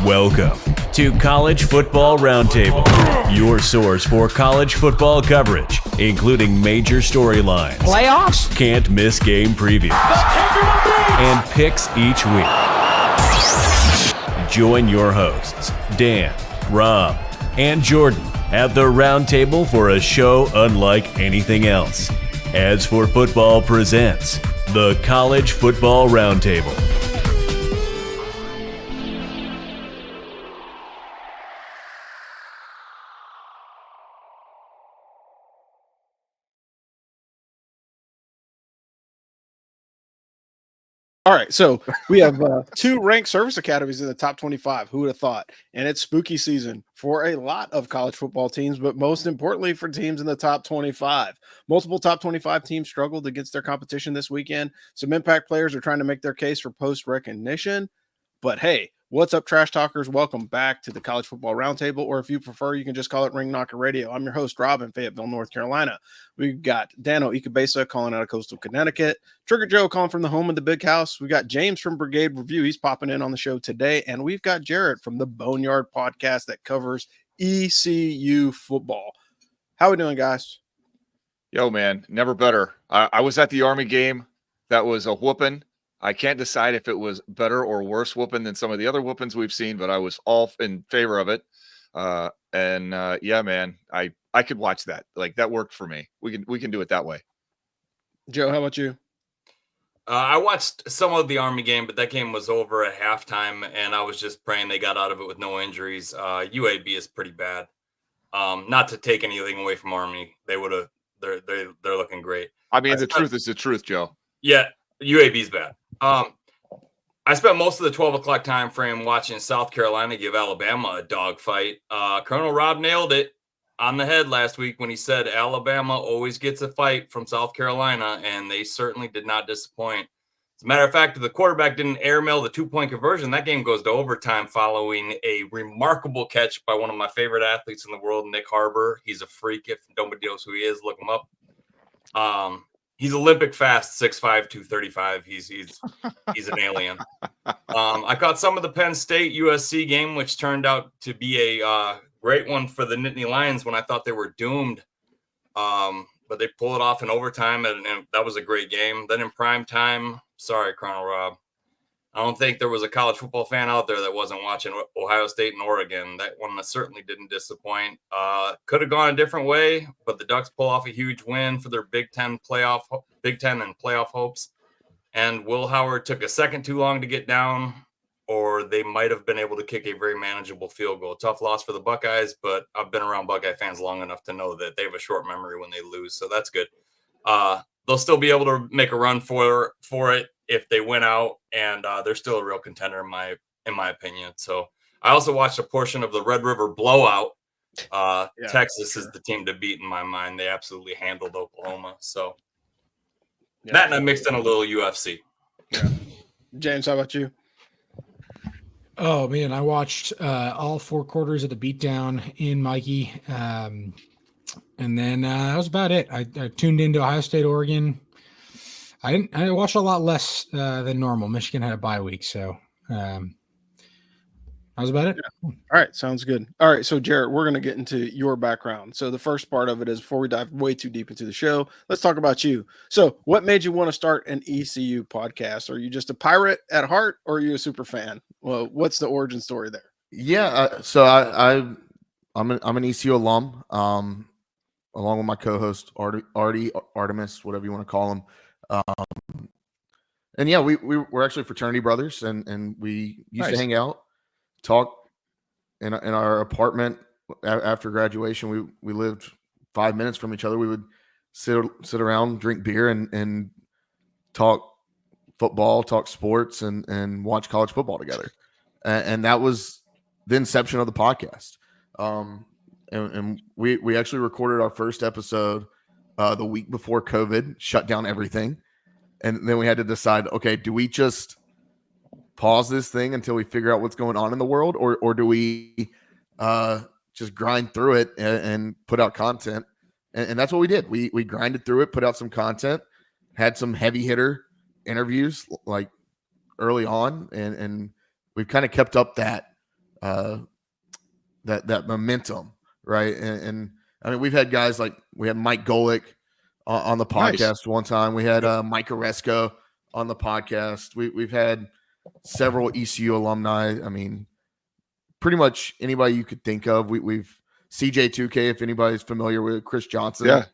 Welcome to College Football Roundtable, your source for college football coverage, including major storylines, playoffs, can't miss game previews, and picks each week. Join your hosts, Dan, Rob, and Jordan at the Roundtable for a show unlike anything else. As for Football presents the College Football Roundtable. All right, so we have two ranked service academies in the top 25. Who would have thought? And it's spooky season for a lot of college football teams, but most importantly for teams in the top 25. Multiple top 25 teams struggled against their competition this weekend. Some impact players are trying to make their case for post-recognition. But hey, what's up, Trash Talkers? Welcome back to the College Football Roundtable, or if you prefer, you can just call it Ring Knocker Radio. I'm your host, Rob, in Fayetteville, North Carolina. We've got Dano Ikebesa calling out of coastal Connecticut, Trigger Joe calling from the home of the Big House. We got James from Brigade Review. He's popping in on the show today. And we've got Jarrett from the Boneyard podcast that covers ECU football. How we doing, guys? Yo, man, never better. I was at the Army game. That was a whooping. I can't decide if it was better or worse whooping than some of the other whoopings we've seen, but I was all in favor of it. Yeah, man, I could watch that. Like, that worked for me. We can do it that way. Joe, how about you? I watched some of the Army game, but that game was over at halftime, and I was just praying they got out of it with no injuries. UAB is pretty bad. Not to take anything away from Army, they're looking great. I mean, the truth is the truth, Joe. Yeah, UAB's bad. I spent most of the 12 o'clock time frame watching South Carolina give Alabama a dogfight. Colonel Rob nailed it on the head last week when he said Alabama always gets a fight from South Carolina, and they certainly did not disappoint. As a matter of fact, if the quarterback didn't airmail the 2-point conversion, that game goes to overtime following a remarkable catch by one of my favorite athletes in the world, Nick Harbor. He's a freak. If nobody knows who he is, look him up. He's Olympic fast, 6'5", 235. He's an alien. I caught some of the Penn State USC game, which turned out to be a great one for the Nittany Lions when I thought they were doomed. But they pull it off in overtime, and that was a great game. Then in prime time, sorry, Colonel Rob, I don't think there was a college football fan out there that wasn't watching Ohio State and Oregon. That one certainly didn't disappoint. Could have gone a different way, but the Ducks pull off a huge win for their Big Ten and playoff hopes. And Will Howard took a second too long to get down, or they might have been able to kick a very manageable field goal. Tough loss for the Buckeyes, but I've been around Buckeye fans long enough to know that they have a short memory when they lose, so that's good. They'll still be able to make a run for it if they win out, and they're still a real contender in my opinion. So I also watched a portion of the Red River blowout. Texas is the team to beat in my mind. They absolutely handled Oklahoma. So that, and I mixed in a little UFC. Yeah. James, how about you? Oh man, I watched all 4 quarters of the beatdown in Mikey, and then that was about it. I tuned into Ohio State, Oregon. I watched a lot less than normal. Michigan had a bye week, so that was about it. Yeah. All right, sounds good. All right, so Jarrett, we're going to get into your background. So the first part of it is, before we dive way too deep into the show, let's talk about you. So what made you want to start an ECU podcast? Are you just a pirate at heart, or are you a super fan? Well, what's the origin story there? Yeah, so I'm an ECU alum, along with my co-host Artemis, whatever you want to call him. And yeah, we're actually fraternity brothers, and we used to hang out, talk in our apartment after graduation. We lived 5 minutes from each other. We would sit around, drink beer, and talk football, talk sports, and watch college football together. And that was the inception of the podcast. And we actually recorded our first episode the week before COVID shut down everything. And then we had to decide, okay, do we just pause this thing until we figure out what's going on in the world, or do we just grind through it and put out content? And that's what we did. We grinded through it, put out some content, had some heavy hitter interviews like early on, and we've kind of kept up that that momentum, right? And I mean, we've had guys like we had Mike Golick on the podcast one time. We had Mike Oresco on the podcast. We've had several ECU alumni. I mean, pretty much anybody you could think of. We've CJ2K, if anybody's familiar with Chris Johnson. Yeah.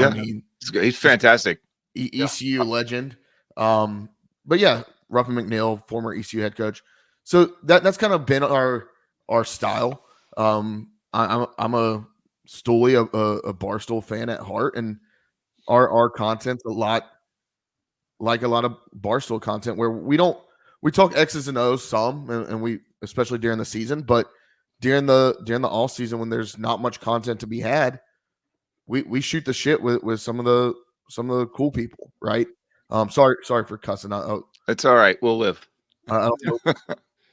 I mean, he's fantastic. ECU legend. But yeah, Ruffin McNeil, former ECU head coach. So that's kind of been our style. I'm a Stooley, a Barstool fan at heart, and our content's a lot like a lot of Barstool content where we talk X's and O's some, and we especially during the season, but during the off season when there's not much content to be had, we shoot the shit with some of the cool people, right? Sorry for cussing. It's all right. We'll live. I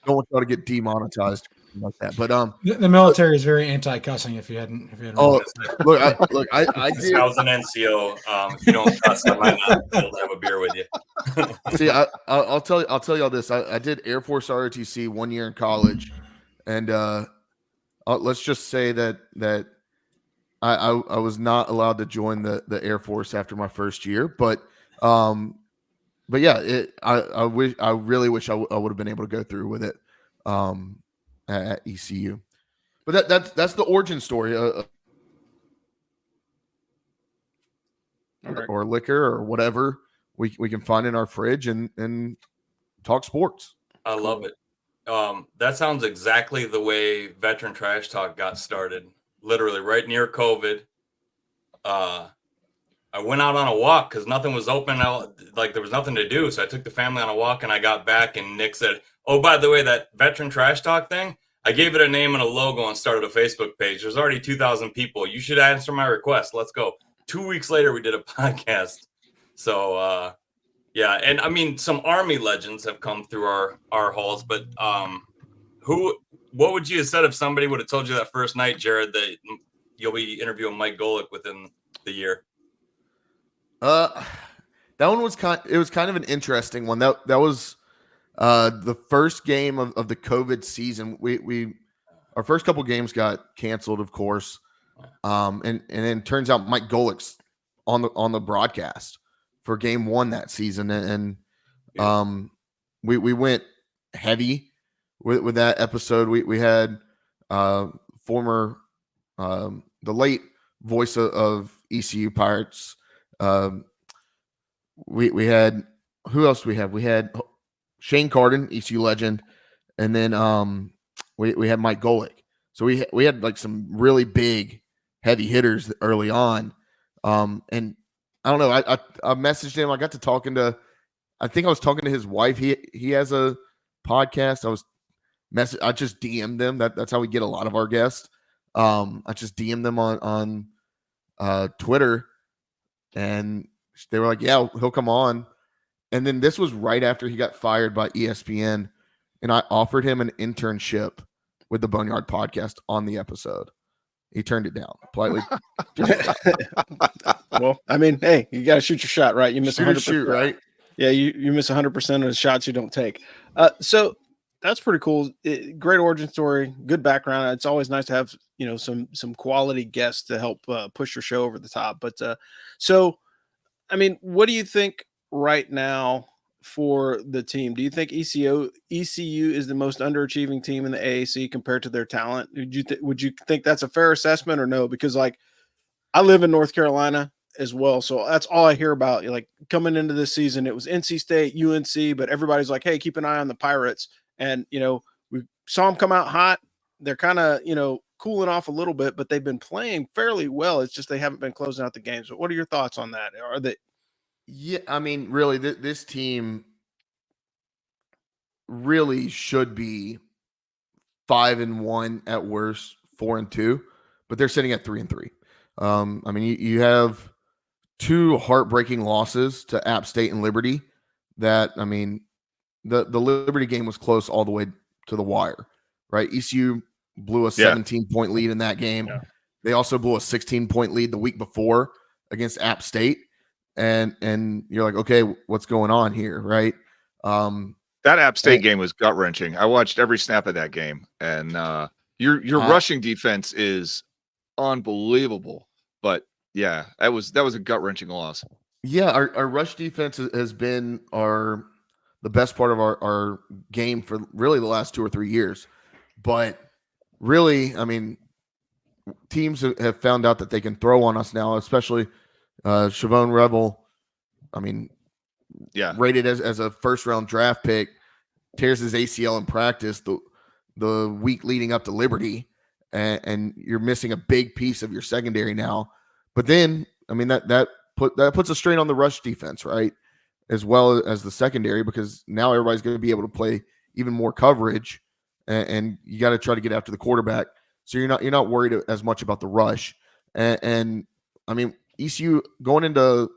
don't want y'all to get demonetized like that. But the military is very anti-cussing. If you hadn't realized that. Look, I did. I was an NCO. If you don't cuss, I might not be able to have a beer with you. See, I'll tell y'all this. I did Air Force ROTC 1 year in college, and let's just say that I was not allowed to join the Air Force after my first year, but yeah, I really wish I would have been able to go through with it at ECU. But that's the origin story or liquor or whatever we can find in our fridge and talk sports. I love it. That sounds exactly the way Veteran Trash Talk got started. Literally right near COVID. I went out on a walk because nothing was open. Like there was nothing to do. So I took the family on a walk and I got back and Nick said, "Oh, by the way, that Veteran Trash Talk thing, I gave it a name and a logo and started a Facebook page. There's already 2,000 people. You should answer my request. Let's go." 2 weeks later, we did a podcast. So, yeah. And I mean, some Army legends have come through our halls, but what would you have said if somebody would have told you that first night, Jared, that you'll be interviewing Mike Golick within the year? That one was kind of an interesting one. That was the first game of the COVID season. Our first couple games got canceled, of course. And then turns out Mike Golick's on the broadcast for game one that season. And we went heavy with that episode. We had former the late voice of ECU Pirates. We had who else we have? We had Shane Carden, ECU legend, and then we had Mike Golick. So we had like some really big heavy hitters early on. And I don't know, I messaged him. I got to talking to, I think I was talking to his wife. He has a podcast. I just DM'd them. That's how we get a lot of our guests. I just DM'd them on Twitter, and they were like, "Yeah, he'll come on." And then this was right after he got fired by ESPN, and I offered him an internship with the Boneyard Podcast on the episode. He turned it down politely. Well, I mean, hey, you got to shoot your shot, right? You miss 100%, shoot, right? Yeah, you miss 100% of the shots you don't take. So that's pretty cool. Great origin story, good background. It's always nice to have some quality guests to help push your show over the top. But so, I mean, what do you think right now for the team? Do you think ECU is the most underachieving team in the AAC compared to their talent? Would you think that's a fair assessment or no? Because like I live in North Carolina as well, so that's all I hear about. Like coming into this season, it was NC State, UNC, but everybody's like, "Hey, keep an eye on the Pirates." And we saw them come out hot. They're kind of cooling off a little bit, but they've been playing fairly well. It's just they haven't been closing out the games. But what are your thoughts on that? Are they? Yeah, I mean, really, this team really should be 5-1 at worst, 4-2, but they're sitting at 3-3. I mean, you have two heartbreaking losses to App State and Liberty. That, I mean, the Liberty game was close all the way to the wire, right? ECU blew a 17-point lead in that game. Yeah. They also blew a 16-point lead the week before against App State. And you're like, okay, what's going on here, right? That That App State game was gut wrenching. I watched every snap of that game, and your rushing defense is unbelievable. But yeah, that was a gut wrenching loss. Yeah, our rush defense has been the best part of our game for really the last 2 or 3 years. But really, I mean, teams have found out that they can throw on us now, especially Chavon Rebel. I mean, rated as a first-round draft pick, tears his ACL in practice the week leading up to Liberty, and you're missing a big piece of your secondary now. But then, I mean, that puts a strain on the rush defense, right, as well as the secondary, because now everybody's going to be able to play even more coverage, and you got to try to get after the quarterback. So you're not worried as much about the rush. And I mean, ECU going into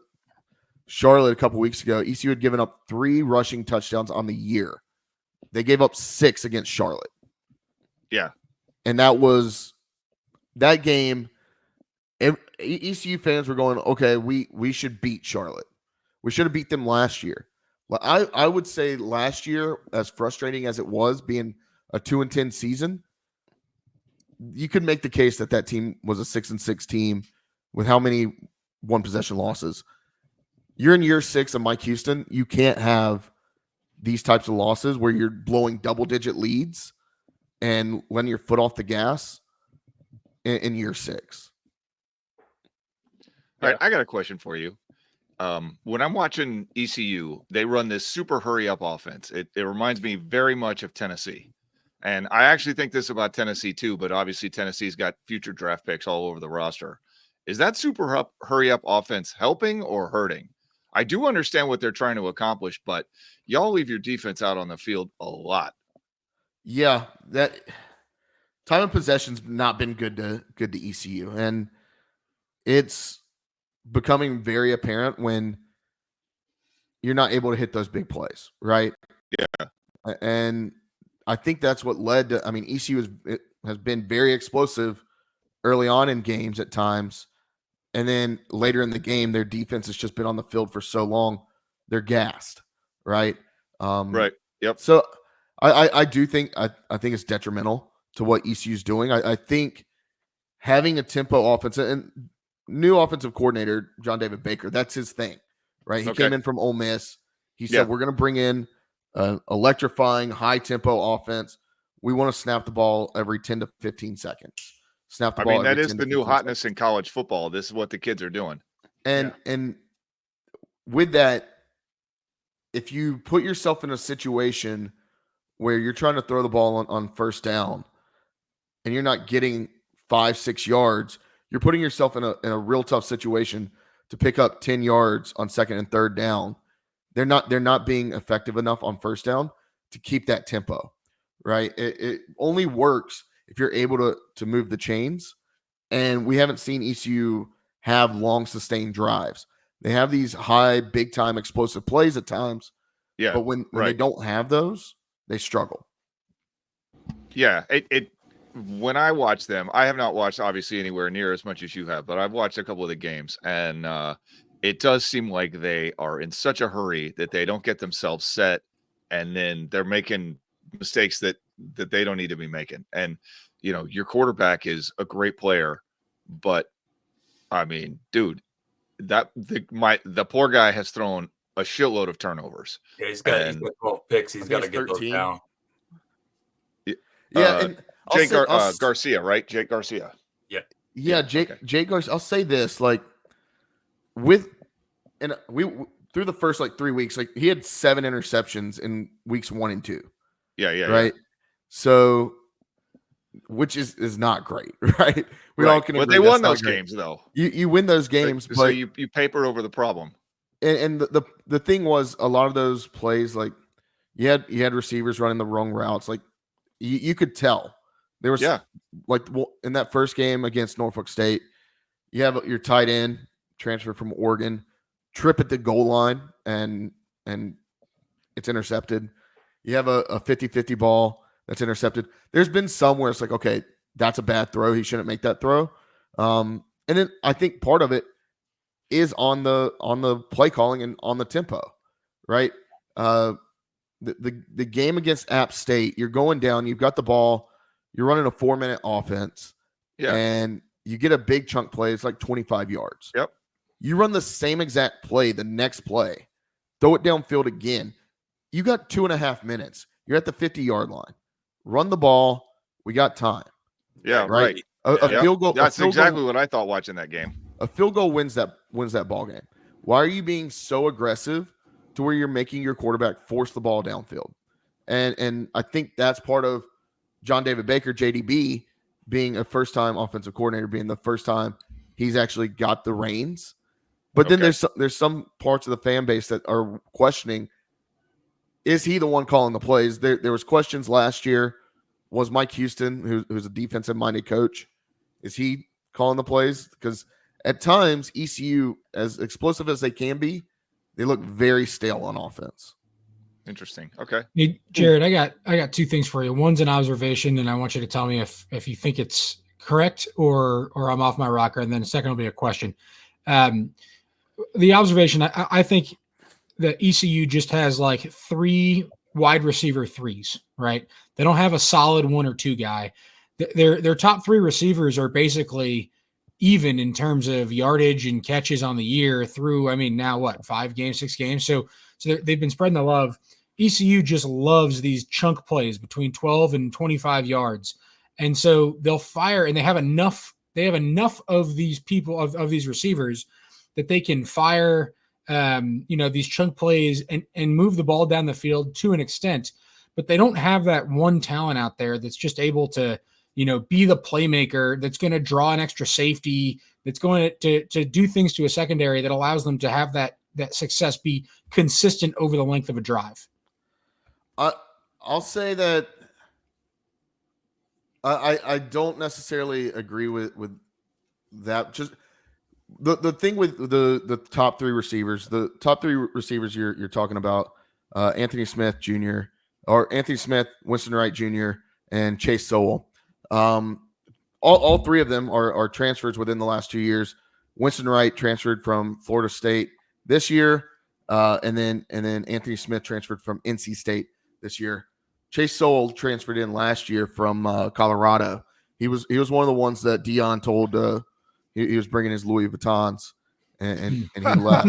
Charlotte a couple weeks ago, ECU had given up 3 rushing touchdowns on the year. They gave up 6 against Charlotte. Yeah. And that game, ECU fans were going, okay, we should beat Charlotte. We should have beat them last year. I would say last year, as frustrating as it was being a 2-10 season, you could make the case that team was a 6-6 team with how many one possession losses. You're in year 6 of Mike Houston. You can't have these types of losses where you're blowing double-digit leads and letting your foot off the gas in year 6. All right, I got a question for you. When I'm watching ECU, they run this super hurry-up offense. It reminds me very much of Tennessee. And I actually think this about Tennessee too, but obviously Tennessee's got future draft picks all over the roster. Is that super hurry-up offense helping or hurting? I do understand what they're trying to accomplish, but y'all leave your defense out on the field a lot. Yeah, that time of possession's not been good to ECU, and it's becoming very apparent when you're not able to hit those big plays, right? Yeah, and I think that's what led to. I mean, ECU has been very explosive early on in games at times, and then later in the game, their defense has just been on the field for so long, they're gassed, right? Right. Yep. So I do think I think it's detrimental to what ECU is doing. I think having a tempo offense and new offensive coordinator John David Baker, that's his thing, right? He came in from Ole Miss. He said we're going to bring in an electrifying high tempo offense. We want to snap the ball every 10 to 15 seconds. Snap the ball. I mean, that is the new hotness in college football. This is what the kids are doing. And with that, if you put yourself in a situation where you're trying to throw the ball on first down and you're not getting 5-6 yards, you're putting yourself in a real tough situation to pick up 10 yards on second and third down. They're not being effective enough on first down to keep that tempo, right? It only works if you're able to move the chains. And we haven't seen ECU have long sustained drives. They have these high, big time explosive plays at times. Yeah. But when they don't have those, they struggle. Yeah. When I watch them, I have not watched obviously anywhere near as much as you have, but I've watched a couple of the games, and it does seem like they are in such a hurry that they don't get themselves set, and then they're making mistakes that they don't need to be making. And your quarterback is a great player, but I mean, dude, the poor guy has thrown a shitload of turnovers. Yeah, he's got 12 picks. He's got to get 13. Those down. Yeah, and Garcia, right? Jake Garcia. Yeah, Jake Garcia. I'll say this, like, through the first 3 weeks, like, he had 7 interceptions in weeks 1 and 2. Yeah. Right. So, which is not great, right? We all can agree. But they won those games, though. You win those games, so you paper over the problem. And the thing was, a lot of those plays, like, you had receivers running the wrong routes. Like, you could tell there was in that first game against Norfolk State, you have your tight end transfer from Oregon trip at the goal line and it's intercepted. You have a 50-50 ball that's intercepted. There's been some where it's like, okay, that's a bad throw. He shouldn't make that throw. And then I think part of it is on the play calling and on the tempo, right? the game against App State, you're going down, you've got the ball, you're running a 4-minute offense, and you get a big chunk play. It's like 25 yards. Yep. You run the same exact play the next play, throw it downfield again. You got 2.5 minutes. You're at the 50-yard line. Run the ball. We got time. Yeah, right. A field goal. That's exactly what I thought watching that game. A field goal wins that ball game. Why are you being so aggressive to where you're making your quarterback force the ball downfield? And I think that's part of John David Baker, JDB, being a first-time offensive coordinator, being the first time he's actually got the reins. But then there's some parts of the fan base that are questioning, is he the one calling the plays? There was questions last year. Was Mike Houston, who's a defensive-minded coach, is he calling the plays? Because at times, ECU, as explosive as they can be, they look very stale on offense. Interesting. Okay. Hey, Jared, I got two things for you. One's an observation, and I want you to tell me if you think it's correct or I'm off my rocker. And then the second will be a question. The observation, I think that ECU just has like 3 wide receiver 3s, right? They don't have a solid 1 or 2 guy. Their top 3 receivers are basically even in terms of yardage and catches on the year through, I mean, now what, 5 games, 6 games? So they've been spreading the love. ECU just loves these chunk plays between 12 and 25 yards. And so they'll fire, and they have enough of these people, of these receivers, that they can fire these chunk plays and move the ball down the field to an extent, but they don't have that one talent out there that's just able to, be the playmaker, that's going to draw an extra safety, that's going to do things to a secondary that allows them to have that success be consistent over the length of a drive. I'll say that I don't necessarily agree with that. Just the thing with the top 3 receivers, you're talking about, Anthony Smith Jr. or Anthony Smith, Winston Wright Jr., and Chase Sowell. All 3 of them are transfers within the last 2 years. Winston Wright transferred from Florida State this year, and then Anthony Smith transferred from NC State this year. Chase Sowell transferred in last year from Colorado. He was one of the ones that Dion told he was bringing his Louis Vuittons, and he left.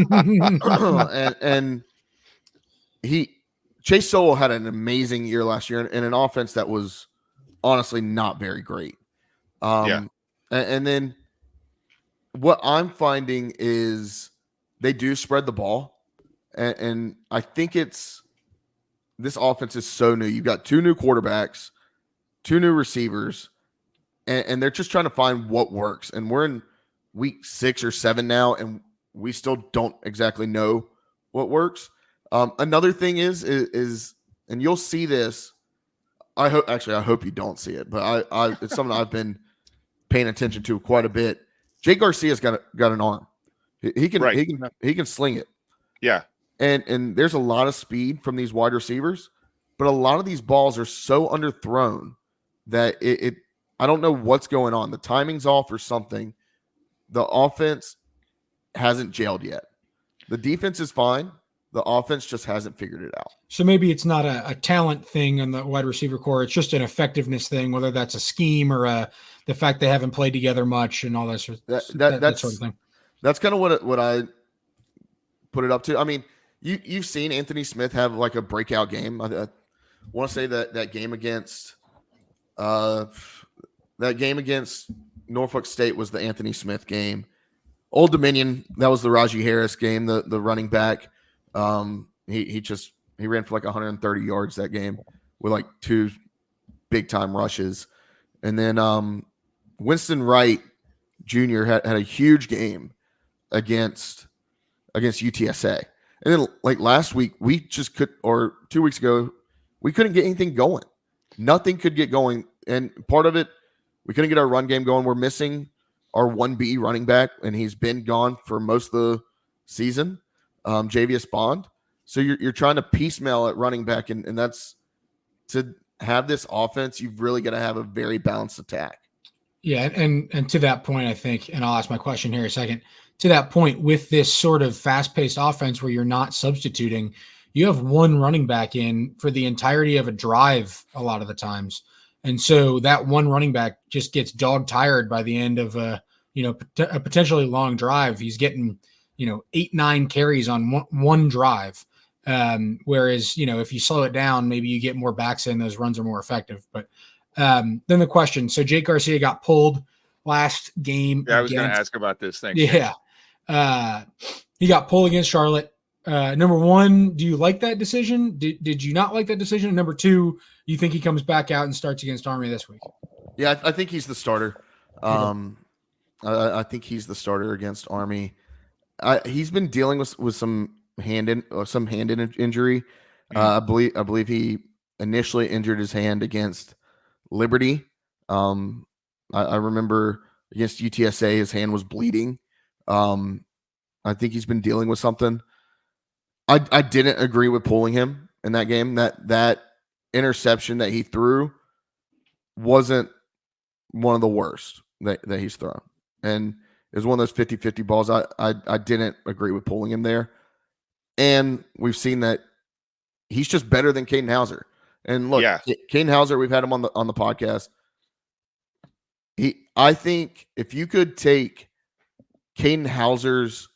and Chase Sowell had an amazing year last year in an offense that was honestly not very great. And then what I'm finding is they do spread the ball, and I think this offense is so new. You've got 2 new quarterbacks, 2 new receivers, and they're just trying to find what works. And we're in week 6 or 7 now, and we still don't exactly know what works. Another thing is, and you'll see this. I hope you don't see it, but it's something I've been paying attention to quite a bit. Jay Garcia's got an arm. He can sling it. Yeah. And there's a lot of speed from these wide receivers, but a lot of these balls are so underthrown that I don't know what's going on. The timing's off or something. The offense hasn't gelled yet. The defense is fine. The offense just hasn't figured it out. So maybe it's not a talent thing on the wide receiver core. It's just an effectiveness thing, whether that's a scheme or the fact they haven't played together much and all that sort of thing. That's kind of what I put it up to. I mean, you've seen Anthony Smith have like a breakout game. I want to say that game against Norfolk State was the Anthony Smith game. Old Dominion, that was the Najee Harris game, the running back. He ran for like 130 yards that game with like 2 big time rushes. And then Winston Wright Jr. had a huge game against UTSA. And then like last week, or 2 weeks ago, we couldn't get anything going. Nothing could get going. And part of it, we couldn't get our run game going. We're missing our 1B running back, and he's been gone for most of the season, Javius Bond. So you're trying to piecemeal at running back, and that's to have this offense, you've really got to have a very balanced attack. Yeah, and to that point, I think, and I'll ask my question here in a second, to that point, with this sort of fast-paced offense where you're not substituting, you have one running back in for the entirety of a drive a lot of the times. And so that one running back just gets dog tired by the end of a potentially long drive. He's getting, 8-9 carries on one drive. Whereas, if you slow it down, maybe you get more backs in, those runs are more effective. But then the question, so Jake Garcia got pulled last game. Yeah, I was going to ask about this. Thanks. Yeah. He got pulled against Charlotte. Number one, do you like that decision? Did you not like that decision? And number two, you think he comes back out and starts against Army this week? Yeah, I think he's the starter. I think he's the starter against Army. He's been dealing with some hand injury. I believe he initially injured his hand against Liberty. I remember against UTSA, his hand was bleeding. I think he's been dealing with something. I didn't agree with pulling him in that game. That interception that he threw wasn't one of the worst that he's thrown. And it was one of those 50-50 balls. I didn't agree with pulling him there. And we've seen that he's just better than Caden Hauser. And look, Caden Hauser, we've had him on the podcast. I think if you could take Caden Hauser's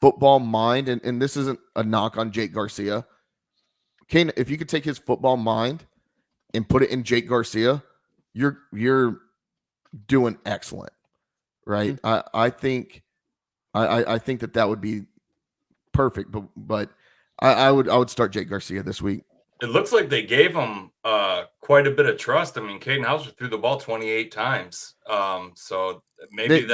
football mind, and this isn't a knock on Jake Garcia, Caden, if you could take his football mind and put it in Jake Garcia, you're doing excellent, right? Mm-hmm. I think that would be perfect, but I would start Jake Garcia this week. It looks like they gave him quite a bit of trust. I mean, Caden Hauser threw the ball 28 times, so maybe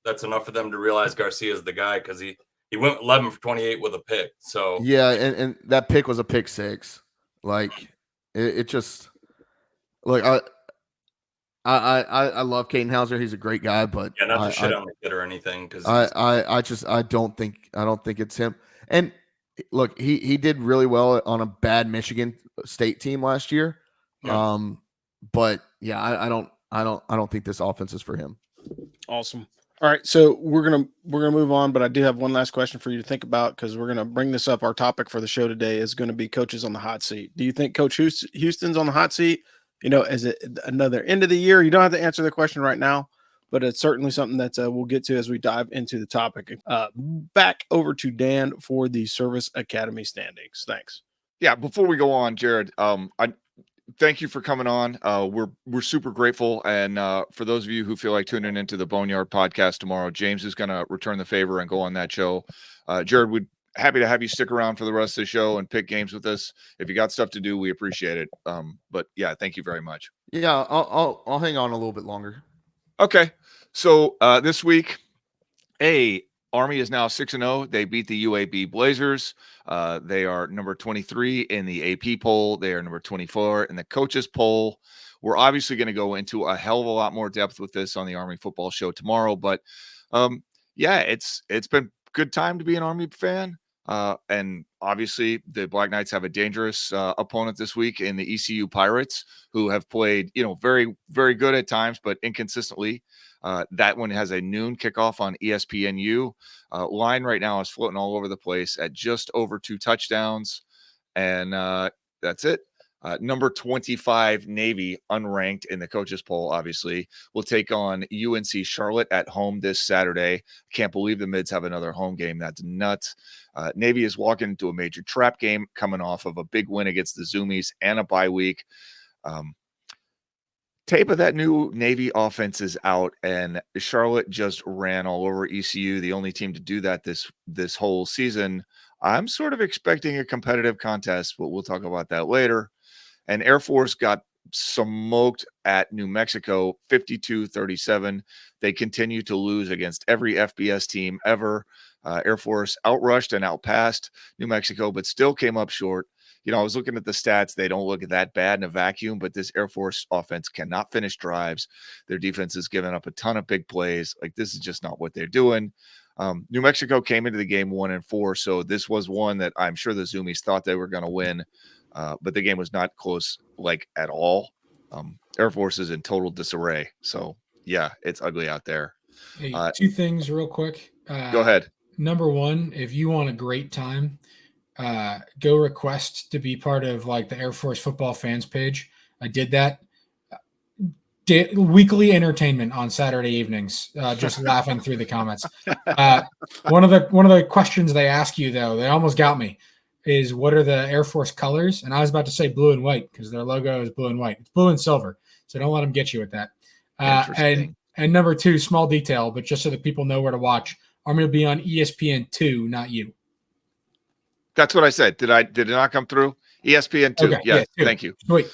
that's enough for them to realize Garcia is the guy, because he went 11 for 28 with a pick. So yeah, and that pick was a pick six. Like it just like I love Caden Hauser. He's a great guy, but not to shit on the kid or anything, because I don't think it's him. And look, he did really well on a bad Michigan State team last year. Yeah. But yeah, I don't think this offense is for him. Awesome. All right, so we're gonna move on, but I do have one last question for you to think about, because we're gonna bring this up. Our topic for the show today is going to be coaches on the hot seat. Do you think Coach Houston's on the hot seat? Is it another end of the year? You don't have to answer the question right now, but it's certainly something that we'll get to as we dive into the topic. Back over to Dan for the Service Academy standings. Thanks. Yeah, before we go on, Jared, I thank you for coming on. We're super grateful, and for those of you who feel like tuning into the Boneyard podcast tomorrow, James is going to return the favor and go on that show. Jared, we'd happy to have you stick around for the rest of the show and pick games with us. If you got stuff to do, we appreciate it. But yeah, thank you very much. Yeah, I'll hang on a little bit longer. Okay, so this week, Army is now 6-0. They beat the UAB Blazers. They are number 23 in the AP poll. They are number 24 in the coaches poll. We're obviously going to go into a hell of a lot more depth with this on the Army football show tomorrow. But it's been a good time to be an Army fan. And obviously the Black Knights have a dangerous opponent this week in the ECU Pirates, who have played, very, very good at times, but inconsistently. That one has a noon kickoff on ESPNU. Line right now is floating all over the place at just over 2 touchdowns. And that's it. Number 25 Navy, unranked in the coaches poll, obviously, will take on UNC Charlotte at home this Saturday. Can't believe the Mids have another home game. That's nuts. Navy is walking into a major trap game, coming off of a big win against the Zoomies and a bye week. Tape of that new Navy offense is out, and Charlotte just ran all over ECU, the only team to do that this whole season. I'm sort of expecting a competitive contest, but we'll talk about that later. And Air Force got smoked at New Mexico, 52-37. They continue to lose against every FBS team ever. Air Force outrushed and outpassed New Mexico, but still came up short. I was looking at the stats. They don't look that bad in a vacuum, but this Air Force offense cannot finish drives. Their defense is giving up a ton of big plays. Like, this is just not what they're doing. New Mexico came into the game 1-4, so this was one that I'm sure the Zoomies thought they were going to win, but the game was not close, at all. Air Force is in total disarray. So, yeah, it's ugly out there. Hey, 2 things real quick. Go ahead. Number one, if you want a great time, go request to be part of like the Air Force football fans page. I did that. Weekly entertainment on Saturday evenings, just laughing through the comments. One of the questions they ask you, though, they almost got me, is what are the Air Force colors? And I was about to say blue and white because their logo is blue and white. It's blue and silver, so don't let them get you with that. And number 2, small detail, but just so that people know where to watch, Army will be on ESPN2, not you. That's what I said. Did it not come through? ESPN2. Okay, Yes. yeah, Thank you. Sweet.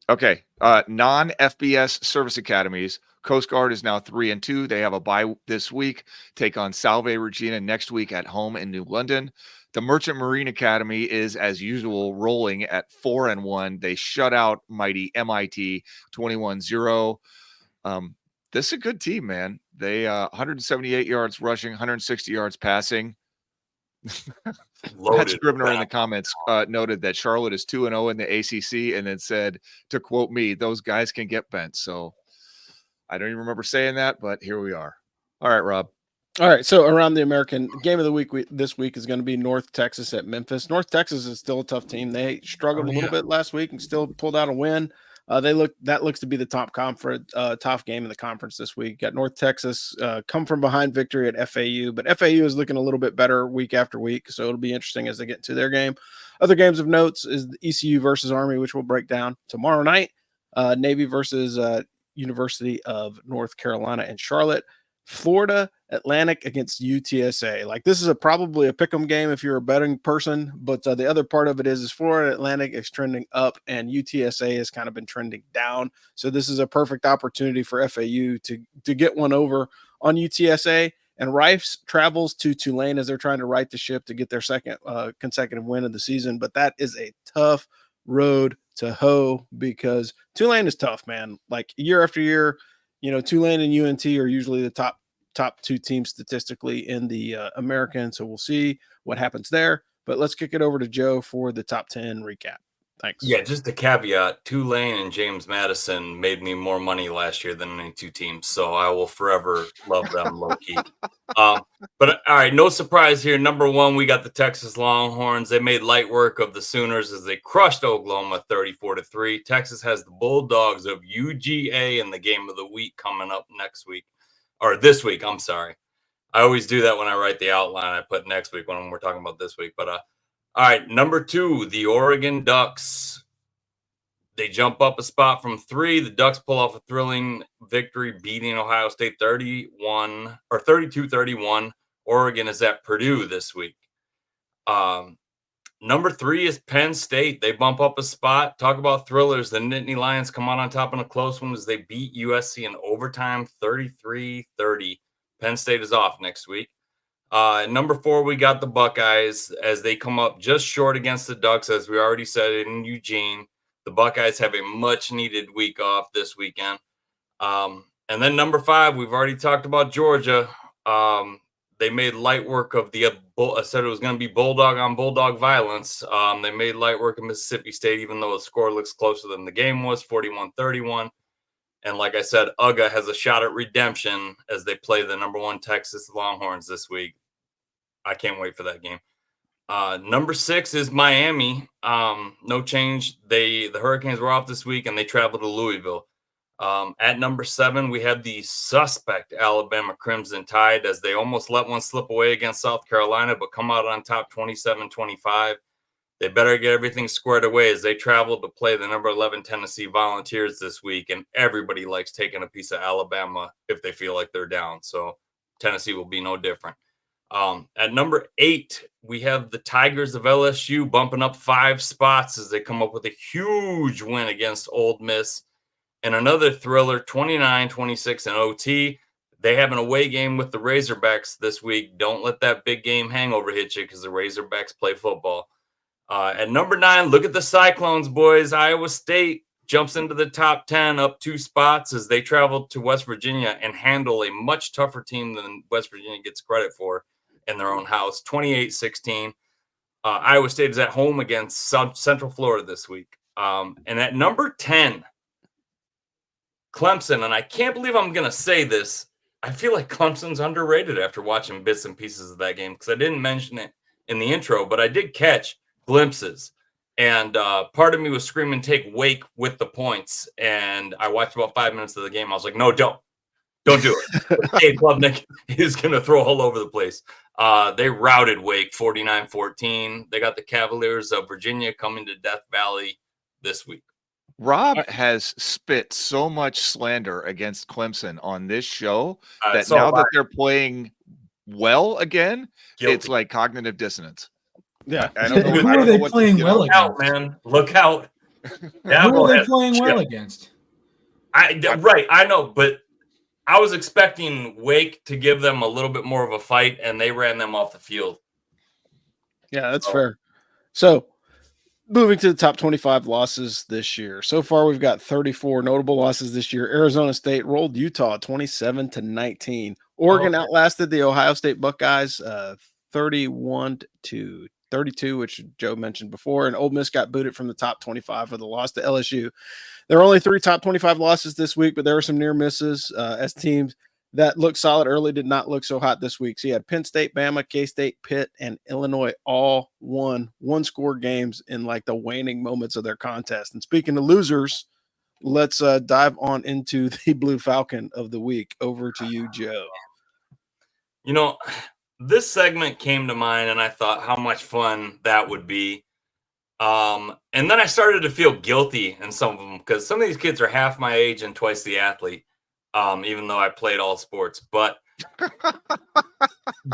Okay. Non-FBS service academies. Coast Guard is now 3-2. They have a bye this week. Take on Salve Regina next week at home in New London. The Merchant Marine Academy is, as usual, rolling at 4-1. They shut out mighty MIT 21-0. This is a good team, man. They 178 yards rushing, 160 yards passing. Matt Scribner in the comments noted that Charlotte is 2-0 in the ACC, and then said, to quote me, those guys can get bent. So I don't even remember saying that, but here we are. All right, Rob. All right, so around the American game of the week this week is going to be North Texas at Memphis. North Texas is still a tough team. They struggled a little bit last week and still pulled out a win. That looks to be the top game in the conference this week. Got North Texas come from behind victory at FAU, but FAU is looking a little bit better week after week, so it'll be interesting as they get into their game. Other games of notes is the ECU versus Army, which we'll break down tomorrow night. Navy versus University of North Carolina and Charlotte. Florida Atlantic against UTSA. Like, this is probably a pick'em game if you're a betting person, but the other part of it is Florida Atlantic is trending up and UTSA has kind of been trending down. So this is a perfect opportunity for FAU to get one over on UTSA. And Rice travels to Tulane as they're trying to right the ship to get their second consecutive win of the season. But that is a tough road to hoe because Tulane is tough, man. Like, year after year, Tulane and UNT are usually the top 2 teams statistically in the American. So we'll see what happens there. But let's kick it over to Joe for the top 10 recap. Thanks. Yeah, just a caveat. Tulane and James Madison made me more money last year than any 2 teams. So I will forever love them low-key. But all right, no surprise here. Number 1, we got the Texas Longhorns. They made light work of the Sooners as they crushed Oklahoma 34-3. Texas has the Bulldogs of UGA in the game of the week coming up next week. Or this week, I'm sorry. I always do that when I write the outline. I put next week when we're talking about this week. But all right, number 2, the Oregon Ducks. They jump up a spot from 3. The Ducks pull off a thrilling victory, beating Ohio State 32-31. Oregon is at Purdue this week. Number 3 is Penn State. They bump up a spot. Talk about thrillers. The Nittany Lions come out on top in a close one as they beat USC in overtime 33-30. Penn State is off next week. Number 4, we got the Buckeyes as they come up just short against the Ducks, as we already said in Eugene. The Buckeyes have a much-needed week off this weekend. And then number 5, we've already talked about Georgia. They made light work of I said it was going to be Bulldog on Bulldog violence. They made light work of Mississippi State, even though the score looks closer than the game was, 41-31. And like I said, UGA has a shot at redemption as they play the number 1 Texas Longhorns this week. I can't wait for that game. Number 6 is Miami. No change. The Hurricanes were off this week, and they traveled to Louisville. At number 7, we have the suspect Alabama Crimson Tide as they almost let one slip away against South Carolina, but come out on top 27-25. They better get everything squared away as they travel to play the number 11 Tennessee Volunteers this week, and everybody likes taking a piece of Alabama if they feel like they're down. So Tennessee will be no different. At number 8, we have the Tigers of LSU bumping up 5 spots as they come up with a huge win against Ole Miss. And another thriller, 29-26 in OT. They have an away game with the Razorbacks this week. Don't let that big game hangover hit you because the Razorbacks play football. At number 9, look at the Cyclones, boys. Iowa State jumps into the top 10, up 2 spots as they travel to West Virginia and handle a much tougher team than West Virginia gets credit for in their own house, 28-16. Iowa State is at home against Central Florida this week. And at number 10, Clemson, and I can't believe I'm going to say this. I feel like Clemson's underrated after watching bits and pieces of that game because I didn't mention it in the intro, but I did catch glimpses. And part of me was screaming, take Wake with the points. And I watched about 5 minutes of the game. I was like, no, don't do it. Hey, Klubnik is going to throw all over the place. They routed Wake 49-14. They got the Cavaliers of Virginia coming to Death Valley this week. Rob has spit so much slander against Clemson on this show that now that they're playing well again, it's like cognitive dissonance. Yeah. I don't know. Who are they playing well against? Look out, man. Look out. Yeah, who are they playing well against? Right. I know, but I was expecting Wake to give them a little bit more of a fight, and they ran them off the field. Yeah, that's fair. So, moving to the top 25 losses this year. So far, we've got 34 notable losses this year. Arizona State rolled Utah 27-19. Oregon outlasted the Ohio State Buckeyes 31-32, which Joe mentioned before. And Ole Miss got booted from the top 25 for the loss to LSU. There are only 3 top 25 losses this week, but there were some near misses as teams that looked solid early did not look so hot this week. So you had Penn State, Bama, K-State, Pitt, and Illinois all won one-score games in like the waning moments of their contest. And speaking of losers, let's dive on into the Blue Falcon of the week. Over to you, Joe. You know, this segment came to mind, and I thought how much fun that would be. And then I started to feel guilty in some of them because some of these kids are half my age and twice the athlete. Even though I played all sports, but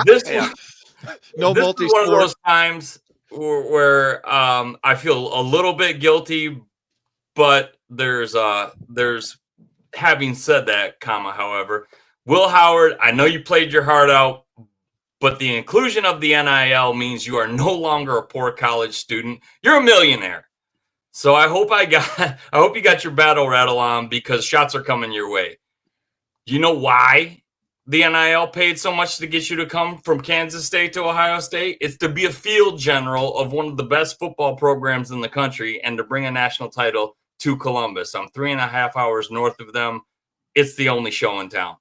this was one of those times where I feel a little bit guilty, but there's having said that, however, Will Howard, I know you played your heart out, but the inclusion of the NIL means you are no longer a poor college student. You're a millionaire. So I hope you got your battle rattle on because shots are coming your way. Do you know why the NIL paid so much to get you to come from Kansas State to Ohio State? It's to be a field general of one of the best football programs in the country and to bring a national title to Columbus. I'm 3.5 hours north of them. It's the only show in town.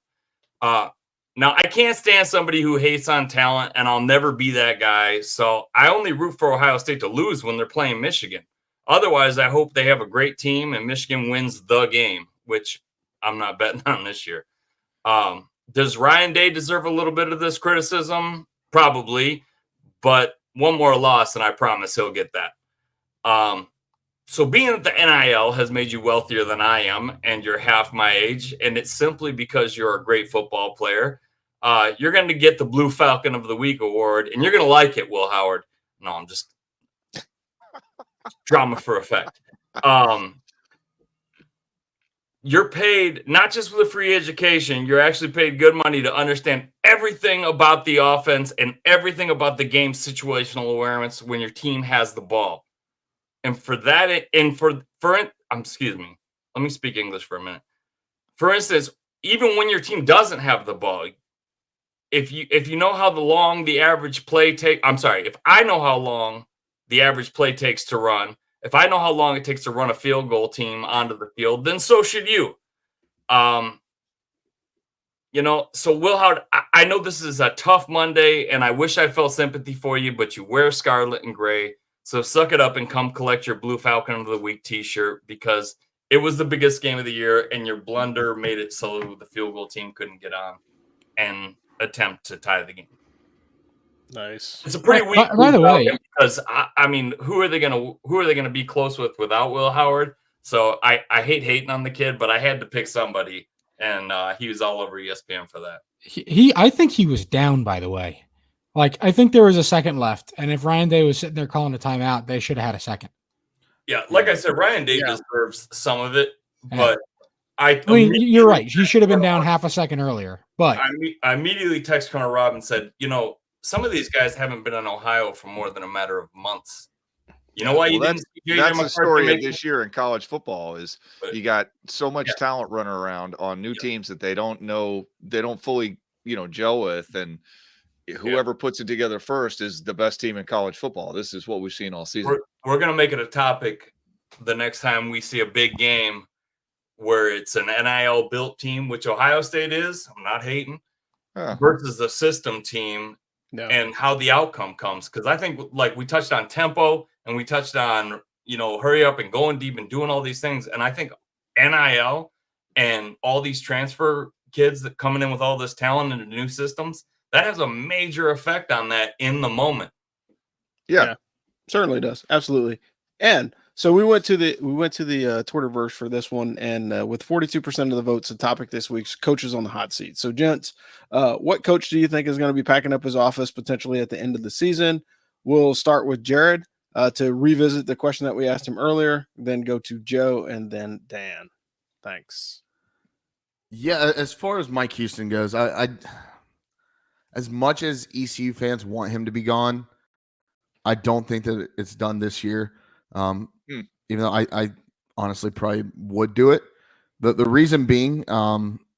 Now, I can't stand somebody who hates on talent, and I'll never be that guy. So I only root for Ohio State to lose when they're playing Michigan. Otherwise, I hope they have a great team and Michigan wins the game, which I'm not betting on this year. Does Ryan Day deserve a little bit of this criticism? Probably, but one more loss, and I promise he'll get that. So being that the NIL has made you wealthier than I am, and you're half my age, and it's simply because you're a great football player, you're going to get the Blue Falcon of the Week award, and you're going to like it, Will Howard. No, I'm just drama for effect. You're paid not just with a free education, you're actually paid good money to understand everything about the offense and everything about the game's situational awareness when your team has the ball. And for that, excuse me, let me speak English for a minute. For instance, even when your team doesn't have the ball, if you know how long the average play if I know how long the average play takes to run, if I know how long it takes to run a field goal team onto the field, then so should you. So Will Howard, I know this is a tough Monday, and I wish I felt sympathy for you, but you wear scarlet and gray. So suck it up and come collect your Blue Falcon of the Week t-shirt because it was the biggest game of the year, and your blunder made it so the field goal team couldn't get on and attempt to tie the game. Nice. It's a pretty weak by the way, because I mean, who are they gonna be close with without Will Howard? So I hate hating on the kid, but I had to pick somebody, and he was all over ESPN for that. I think he was down, by the way. Like, I think there was a second left, and if Ryan Day was sitting there calling a timeout, they should have had a second. Yeah, like I said, Ryan Day deserves some of it, but I mean, you're right. He should have been down half a second earlier. But I immediately texted Colonel Rob and said, some of these guys haven't been in Ohio for more than a matter of months. You know why that's the story of this year in college football is you got so much talent running around on new teams that they don't fully, gel with, and whoever puts it together first is the best team in college football. This is what we've seen all season. We're going to make it a topic the next time we see a big game where it's an NIL built team, which Ohio State is. I'm not hating. Versus a system team. and how the outcome comes. Because I think, like, we touched on tempo and we touched on, hurry up and going deep and doing all these things. And I think NIL and all these transfer kids that coming in with all this talent into new systems, that has a major effect on that in the moment. Yeah, certainly does. Absolutely. And so we went to the Twitterverse for this one, and with 42% of the votes, the topic this week's coaches on the hot seat. So, gents, what coach do you think is going to be packing up his office potentially at the end of the season? We'll start with Jared to revisit the question that we asked him earlier, then go to Joe, and then Dan. Thanks. Yeah, as far as Mike Houston goes, I as much as ECU fans want him to be gone, I don't think that it's done this year. Even though I honestly probably would do it. The reason being,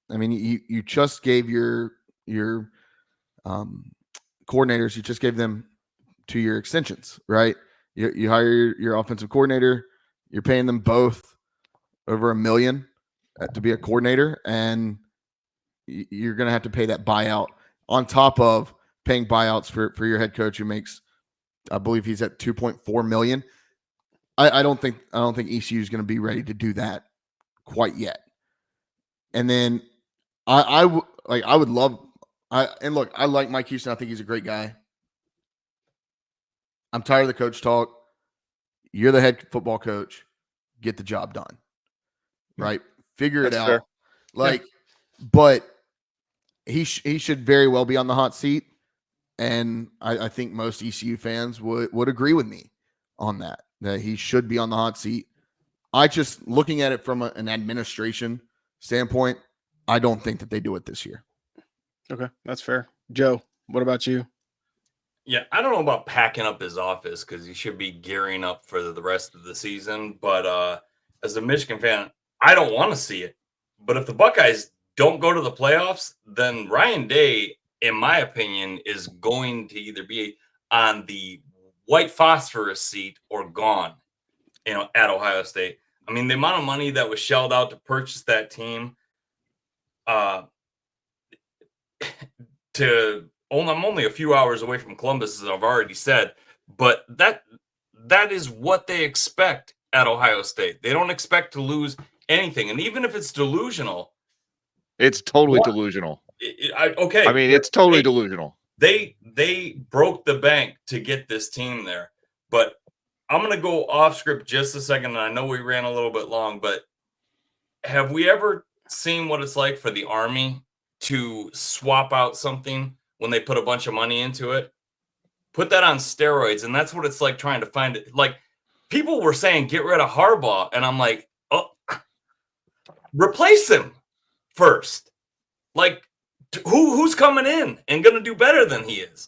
you just gave your coordinators, you just gave them 2-year extensions, right? You hire your offensive coordinator, you're paying them both over $1 million to be a coordinator, and you're going to have to pay that buyout on top of paying buyouts for your head coach, who makes, I believe he's at $2.4 million. I don't think ECU is going to be ready to do that quite yet. And then I like Mike Houston. I think he's a great guy. I'm tired of the coach talk. You're the head football coach. Get the job done. Right? Figure it out. Fair. But he should very well be on the hot seat. And I think most ECU fans would agree with me on that he should be on the hot seat. I just, looking at it from an administration standpoint, I don't think that they do it this year. Okay, that's fair. Joe, what about you? Yeah, I don't know about packing up his office because he should be gearing up for the rest of the season. But as a Michigan fan, I don't want to see it. But if the Buckeyes don't go to the playoffs, then Ryan Day, in my opinion, is going to either be on the white phosphorus seat or gone, at Ohio State. I mean, the amount of money that was shelled out to purchase that team, I'm only a few hours away from Columbus, as I've already said, but that is what they expect at Ohio State. They don't expect to lose anything. And even if it's delusional, it's totally delusional. Okay. I mean, it's totally delusional. They broke the bank to get this team there. But I'm going to go off script just a second. And I know we ran a little bit long, but have we ever seen what it's like for the Army to swap out something when they put a bunch of money into it? Put that on steroids. And that's what it's like trying to find it. Like, people were saying, get rid of Harbaugh. And I'm like, oh, replace him first. Like, who's coming in and going to do better than he is?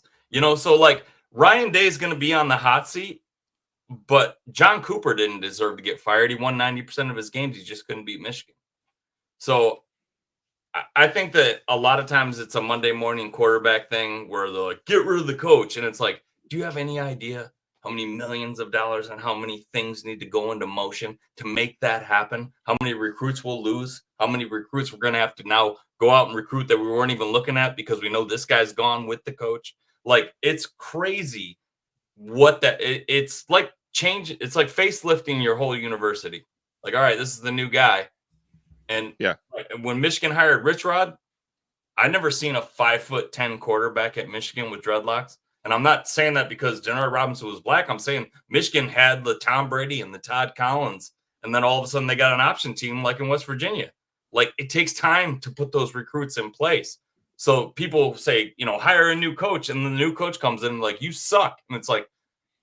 So like Ryan Day is going to be on the hot seat, but John Cooper didn't deserve to get fired. He won 90% of his games. He just couldn't beat Michigan. So I think that a lot of times it's a Monday morning quarterback thing where they're like, get rid of the coach. And it's like, do you have any idea how many millions of dollars and how many things need to go into motion to make that happen? How many recruits we'll lose? How many recruits we're going to have to now go out and recruit that we weren't even looking at because we know this guy's gone with the coach? Like, it's crazy it's like change. It's like facelifting your whole university. Like, all right, this is the new guy. And when Michigan hired Rich Rod, I never seen a 5'10" quarterback at Michigan with dreadlocks. And I'm not saying that because Denard Robinson was black. I'm saying Michigan had the Tom Brady and the Todd Collins, and then all of a sudden they got an option team like in West Virginia. Like, it takes time to put those recruits in place. So people say, hire a new coach, and then the new coach comes in like, you suck. And it's like,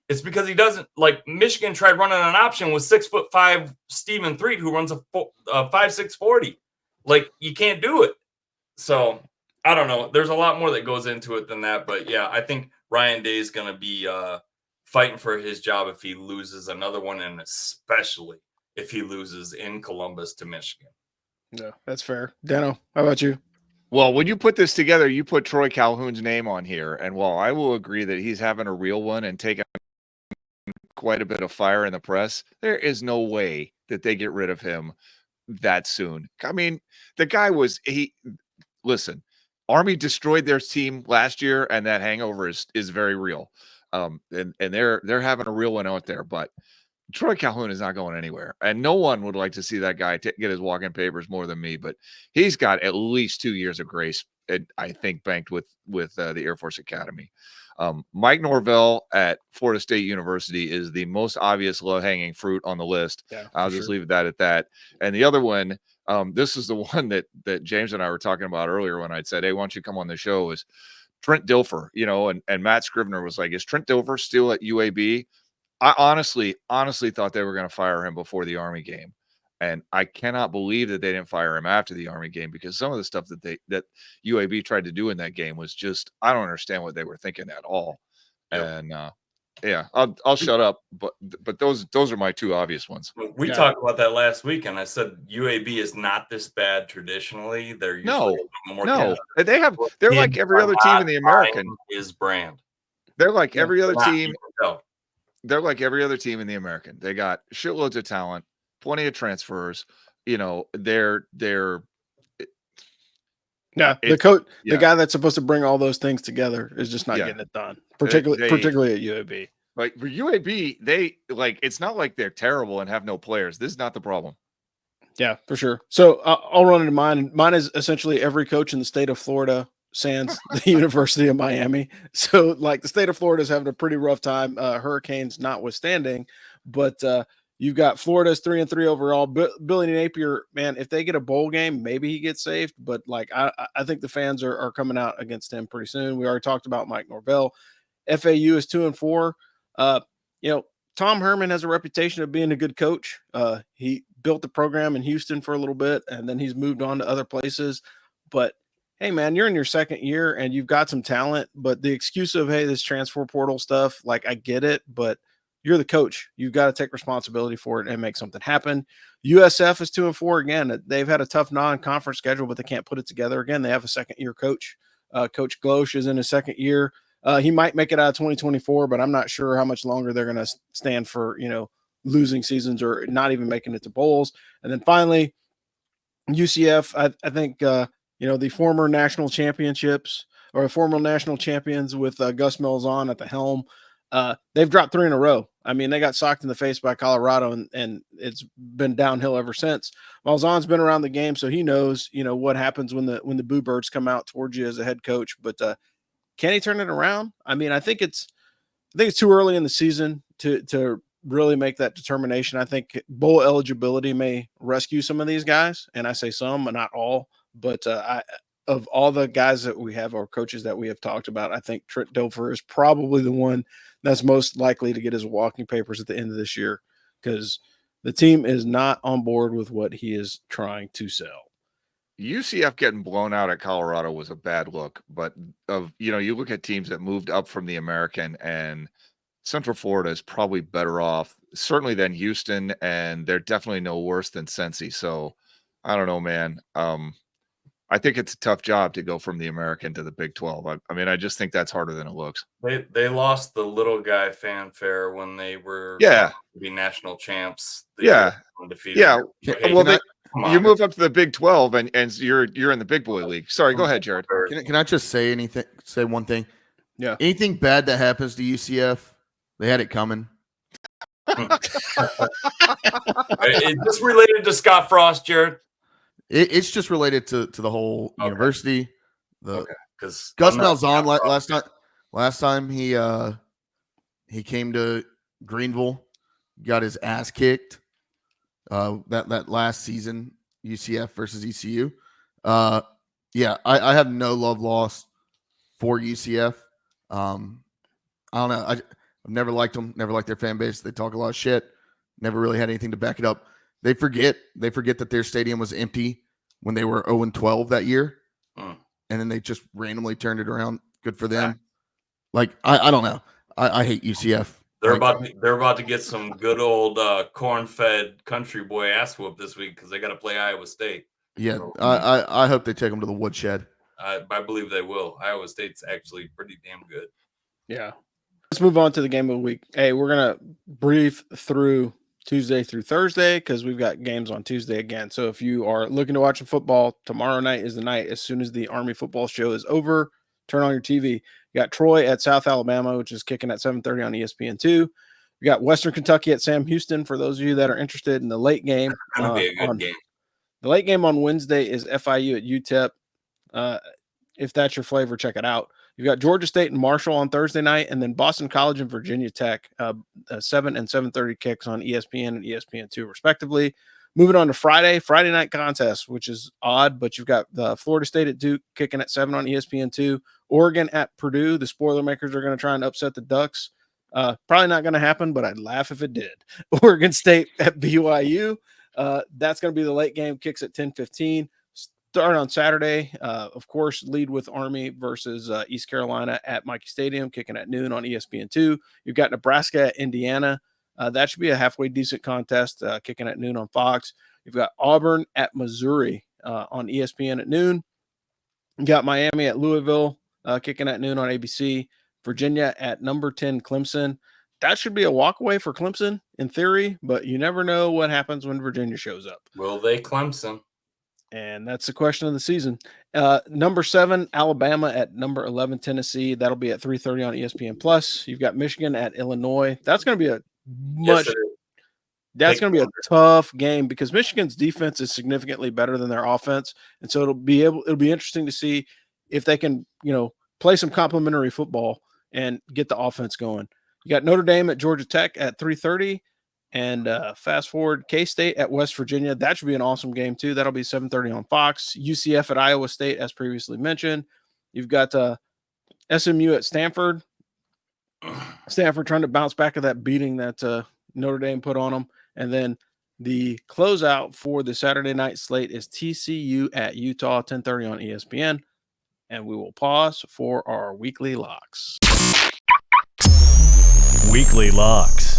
it's because he doesn't. Like, Michigan tried running an option with 6'5" Stephen Threed, who runs a 5.6 40. Like, you can't do it. So I don't know. There's a lot more that goes into it than that. But yeah, I think Ryan Day is going to be fighting for his job if he loses another one, and especially if he loses in Columbus to Michigan. No, that's fair. Dano, how about you? Well, when you put this together, you put Troy Calhoun's name on here. And while I will agree that he's having a real one and taking quite a bit of fire in the press, there is no way that they get rid of him that soon. I mean, the guy listen, Army destroyed their team last year, and that hangover is very real. And they're having a real one out there, but Troy Calhoun is not going anywhere, and no one would like to see that guy get his walk-in papers more than me. But he's got at least 2 years of grace, I think, banked with the Air Force Academy. Mike Norvell at Florida State University is the most obvious low-hanging fruit on the list. Yeah, I'll just leave that at that. And the other one, this is the one that James and I were talking about earlier when I'd said, "Hey, why don't you come on the show?" Is Trent Dilfer, and Matt Scrivener was like, "Is Trent Dilfer still at UAB?" I honestly thought they were going to fire him before the Army game. And I cannot believe that they didn't fire him after the Army game, because some of the stuff that UAB tried to do in that game was just, I don't understand what they were thinking at all. Yep. And yeah, I'll shut up. But those are my two obvious ones. We talked about that last week, and I said UAB is not this bad traditionally. They're usually they're like every other team in the American. His brand. They're like every other team. They're like every other team in the American. They got shitloads of talent, plenty of transfers. The guy that's supposed to bring all those things together is just not getting it done, particularly at UAB. Like for UAB, it's not like they're terrible and have no players. This is not the problem. Yeah, for sure. So I'll run into mine. Mine is essentially every coach in the state of Florida sans the University of Miami. So like the state of Florida is having a pretty rough time, hurricanes notwithstanding, but you've got Florida's 3-3 overall. Billy Napier, man, if they get a bowl game, maybe he gets saved, but like I think the fans are coming out against him pretty soon. We already talked about Mike Norvell. FAU is 2-4. Tom Herman has a reputation of being a good coach. He built the program in Houston for a little bit, and then he's moved on to other places. But hey, man, you're in your second year and you've got some talent, but the excuse of, hey, this transfer portal stuff, like I get it, but you're the coach. You've got to take responsibility for it and make something happen. USF is 2-4 again. They've had a tough non-conference schedule, but they can't put it together again. They have a second-year coach. Coach Glosh is in his second year. He might make it out of 2024, but I'm not sure how much longer they're going to stand for, losing seasons or not even making it to bowls. And then finally, UCF, I think, the former national championships or former national champions with Gus Malzahn at the helm, they've dropped 3 in a row. I mean, they got socked in the face by Colorado, and it's been downhill ever since. Malzahn's been around the game, so he knows, what happens when the boo birds come out towards you as a head coach. But can he turn it around? I mean, I think it's too early in the season to really make that determination. I think bowl eligibility may rescue some of these guys, and I say some, but not all. But of all the guys that we have, or coaches that we have talked about, I think Trent Dilfer is probably the one that's most likely to get his walking papers at the end of this year, because the team is not on board with what he is trying to sell. UCF getting blown out at Colorado was a bad look, but you look at teams that moved up from the American, and Central Florida is probably better off, certainly, than Houston, and they're definitely no worse than Cincy. So I don't know, man. I think it's a tough job to go from the American to the Big 12. I mean, I just think that's harder than it looks. They lost the little guy fanfare when they were to be national champs. Undefeated. Yeah. Well, you move up to the Big 12 and you're in the big boy league. Sorry, go ahead, Jared. Can I just say one thing? Yeah. Anything bad that happens to UCF, they had it coming. Is this related to Scott Frost, Jared? It's just related to the whole university. Because Gus Malzahn last time he came to Greenville, got his ass kicked. That last season, UCF versus ECU. I have no love lost for UCF. I don't know. I've never liked them. Never liked their fan base. They talk a lot of shit. Never really had anything to back it up. They forget that their stadium was empty when they were 0-12 that year, and then they just randomly turned it around. Good for them. Like I don't know. I hate UCF. They're about to get some good old corn-fed country boy ass whoop this week because they got to play Iowa State. Yeah, I hope they take them to the woodshed. I believe they will. Iowa State's actually pretty damn good. Yeah. Let's move on to the game of the week. Hey, we're gonna breathe through Tuesday through Thursday, because we've got games on Tuesday again. So if you are looking to watch some football, tomorrow night is the night. As soon as the Army football show is over, turn on your TV. You got Troy at South Alabama, which is kicking at 7:30 on ESPN2. We got Western Kentucky at Sam Houston for those of you that are interested in the late game. It's going to be a good game. The late game on Wednesday is FIU at UTEP. If that's your flavor, check it out. You've got Georgia State and Marshall on Thursday night, and then Boston College and Virginia Tech, 7 and 7:30 kicks on ESPN and ESPN2, respectively. Moving on to Friday night contest, which is odd, but you've got the Florida State at Duke kicking at 7 on ESPN2. Oregon at Purdue. The Spoilermakers are going to try and upset the Ducks. Probably not going to happen, but I'd laugh if it did. Oregon State at BYU. That's going to be the late game, kicks at 10:15. Start on Saturday, of course, lead with Army versus East Carolina at Mikey Stadium, kicking at noon on ESPN2. You've got Nebraska at Indiana. That should be a halfway decent contest, kicking at noon on Fox. You've got Auburn at Missouri on ESPN at noon. You got Miami at Louisville, kicking at noon on ABC. Virginia at number 10 Clemson. That should be a walkaway for Clemson in theory, but you never know what happens when Virginia shows up. Will they Clemson? And that's the question of the season. Number 7, Alabama at number 11, Tennessee. That'll be at 3:30 on ESPN Plus. You've got Michigan at Illinois. That's going to be going to be a tough game because Michigan's defense is significantly better than their offense, and so it'll be interesting to see if they can, play some complementary football and get the offense going. You got Notre Dame at Georgia Tech at 3:30. And fast forward, K-State at West Virginia. That should be an awesome game, too. That'll be 7:30 on Fox. UCF at Iowa State, as previously mentioned. You've got SMU at Stanford. Stanford trying to bounce back of that beating that Notre Dame put on them. And then the closeout for the Saturday night slate is TCU at Utah, 10:30 on ESPN. And we will pause for our weekly locks. Weekly locks.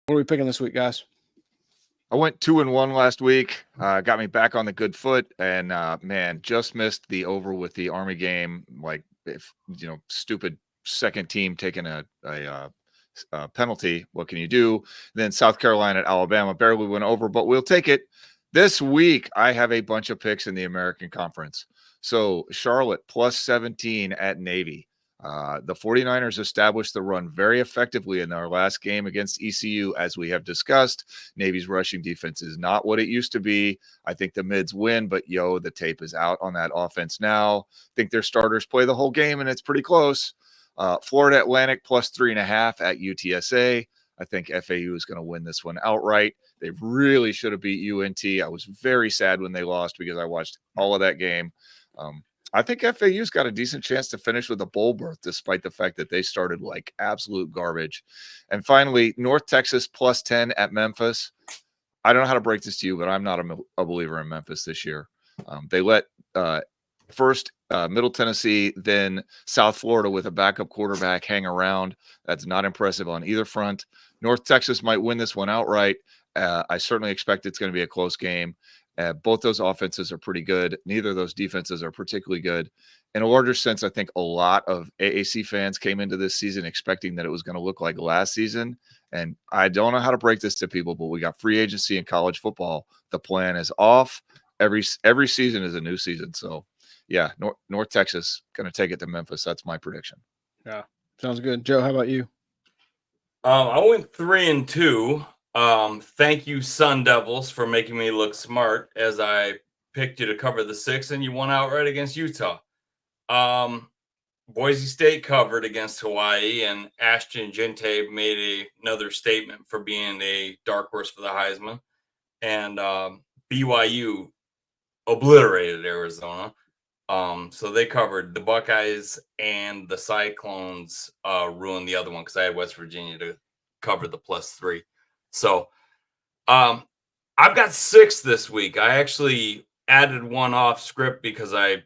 What are we picking this week, guys? I went 2-1 last week. Got me back on the good foot, and man, just missed the over with the Army game. Like, if stupid second team taking a penalty, what can you do? Then South Carolina at Alabama barely went over, but we'll take it. This week, I have a bunch of picks in the American Conference. So Charlotte plus 17 at Navy. The 49ers established the run very effectively in their last game against ECU, as we have discussed. Navy's rushing defense is not what it used to be. I think the mids win, but the tape is out on that offense now. I think their starters play the whole game, and it's pretty close. Florida Atlantic plus 3.5 at UTSA. I think FAU is going to win this one outright. They really should have beat UNT. I was very sad when they lost because I watched all of that game. I think FAU's got a decent chance to finish with a bowl berth, despite the fact that they started like absolute garbage. And finally, North Texas plus 10 at Memphis. I don't know how to break this to you, but I'm not a believer in Memphis this year. They let first Middle Tennessee, then South Florida with a backup quarterback hang around. That's not impressive on either front. North Texas might win this one outright. I certainly expect it's going to be a close game. Both those offenses are pretty good. Neither of those defenses are particularly good. In a larger sense, I think a lot of AAC fans came into this season expecting that it was going to look like last season. And I don't know how to break this to people, but we got free agency in college football. The plan is off. Every season is a new season. So, yeah, North Texas going to take it to Memphis. That's my prediction. Yeah, sounds good. Joe, how about you? I went 3-2. Thank you, Sun Devils, for making me look smart as I picked you to cover the 6 and you won outright against Utah. Boise State covered against Hawaii, and Ashton Gente made another statement for being a dark horse for the Heisman. And BYU obliterated Arizona. So they covered. The Buckeyes and the Cyclones ruined the other one because I had West Virginia to cover the +3. So I've got 6 this week. I actually added one off script because I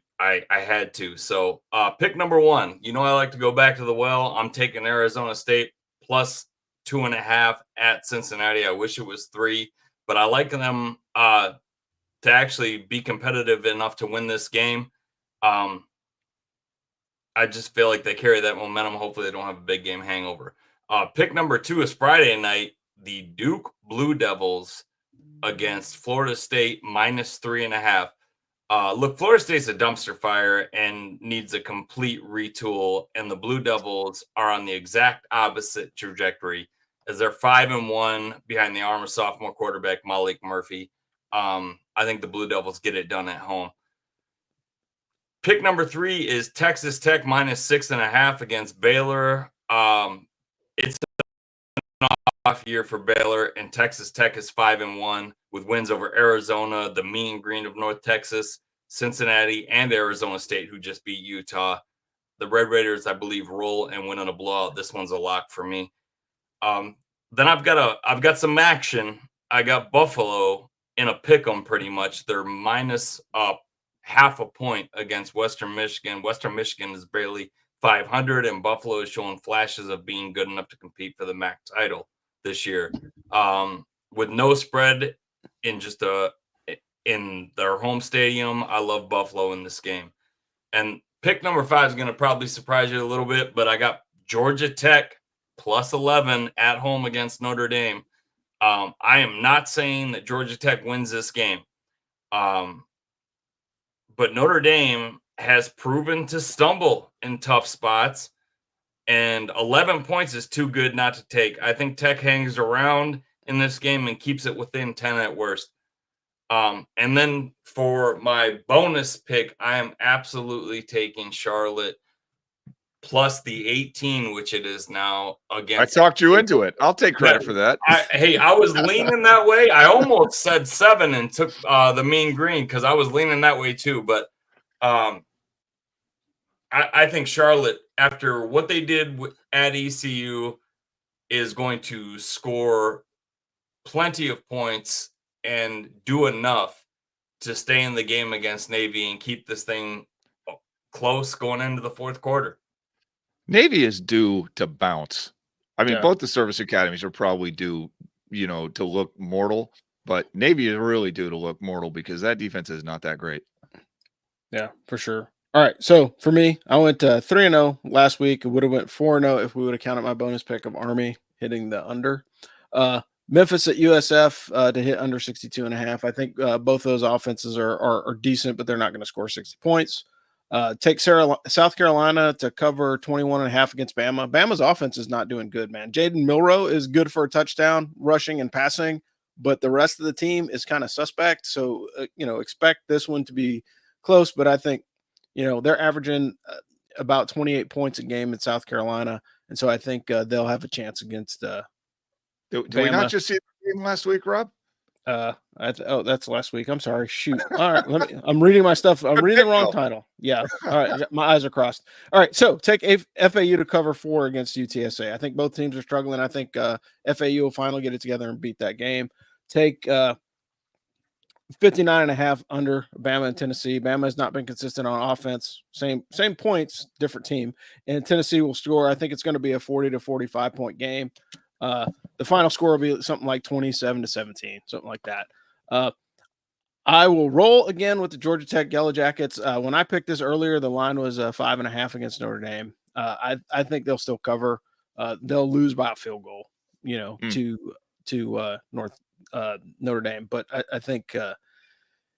had to. So pick number 1. I like to go back to the well. I'm taking Arizona State plus 2.5 at Cincinnati. I wish it was 3, but I like them to actually be competitive enough to win this game. I just feel like they carry that momentum. Hopefully they don't have a big game hangover. Pick number 2 is Friday night. The Duke Blue Devils against Florida State -3.5. Look, Florida State's a dumpster fire and needs a complete retool, and the Blue Devils are on the exact opposite trajectory as they're 5-1 behind the arm of sophomore quarterback Malik Murphy. I think the Blue Devils get it done at home. Pick number 3 is Texas Tech -6.5 against Baylor. It's an off year for Baylor, and Texas Tech is 5-1 with wins over Arizona, the Mean Green of North Texas, Cincinnati, and Arizona State, who just beat Utah. The Red Raiders, I believe, roll and win on a blowout. This one's a lock for me. Then I've got some action. I got Buffalo in a pick'em pretty much. They're minus half a point against Western Michigan. Western Michigan is barely 500, and Buffalo is showing flashes of being good enough to compete for the MAC title this year. With no spread in in their home stadium, I love Buffalo in this game. And pick number 5 is going to probably surprise you a little bit, but I got Georgia Tech +11 at home against Notre Dame. I am not saying that Georgia Tech wins this game. But Notre Dame has proven to stumble in tough spots, and 11 points is too good not to take. I think Tech hangs around in this game and keeps it within 10 at worst. And then for my bonus pick, I am absolutely taking Charlotte plus the 18, which it is now against. I talked you into it. I'll take credit for that. I was leaning that way. I almost said 7 and took the Mean Green because I was leaning that way too. But I think Charlotte, after what they did at ECU, is going to score plenty of points and do enough to stay in the game against Navy and keep this thing close going into the fourth quarter. Navy is due to bounce. I mean, both the service academies are probably due, to look mortal, but Navy is really due to look mortal because that defense is not that great. Yeah, for sure. All right, so for me, I went 3-0 last week. It would have went 4-0 if we would have counted my bonus pick of Army hitting the under. Memphis at USF to hit under 62.5. I think both those offenses are decent, but they're not going to score 60 points. Take South Carolina to cover 21.5 against Bama. Bama's offense is not doing good, man. Jaden Milroe is good for a touchdown, rushing and passing, but the rest of the team is kind of suspect. So, expect this one to be close, but I think, they're averaging about 28 points a game in South Carolina. And so I think they'll have a chance against Did we not just see the game last week, Rob? That's last week. I'm sorry. Shoot. All right. I'm reading my stuff. I'm reading the wrong title. Yeah. All right. My eyes are crossed. All right. So take FAU to cover 4 against UTSA. I think both teams are struggling. I think FAU will finally get it together and beat that game. Take 59.5 under Bama and Tennessee. Bama has not been consistent on offense. Same points, different team. And Tennessee will score. I think it's going to be a 40 to 45 point game. The final score will be something like 27-17, something like that. I will roll again with the Georgia Tech Yellow Jackets. When I picked this earlier, the line was 5.5 against Notre Dame. I think they'll still cover. They'll lose by a field goal, to Notre Dame. But I think